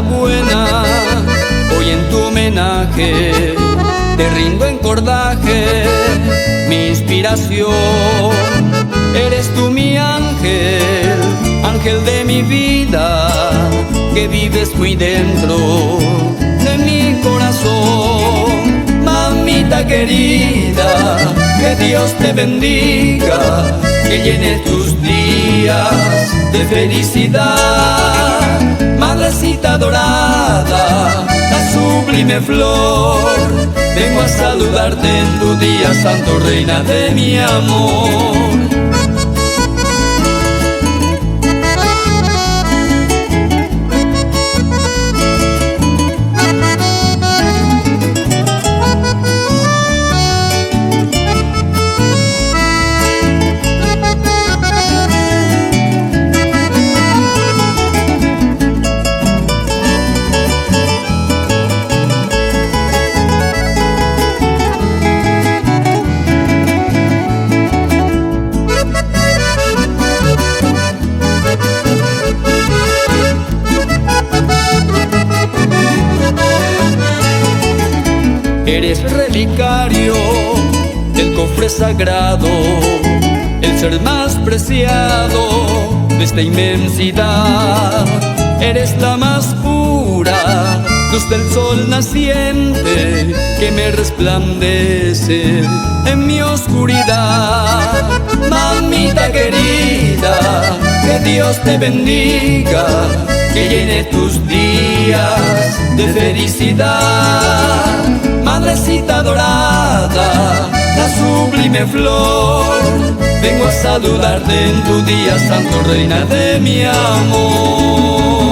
buena, hoy en tu homenaje te rindo en cordaje mi inspiración. Eres tú mi ángel, ángel de mi vida, que vives muy dentro de mi corazón. Mamita querida, que Dios te bendiga, que llene tus días de felicidad. Madrecita dorada, la sublime flor, vengo a saludarte en tu día santo, reina de mi amor. Eres relicario del cofre sagrado, el ser más preciado de esta inmensidad. Eres la más pura luz del sol naciente que me resplandece en mi oscuridad. Mamita querida, que Dios te bendiga, que llene tus días de felicidad. Madrecita dorada, la sublime flor, vengo a saludarte en tu día santo, reina de mi amor.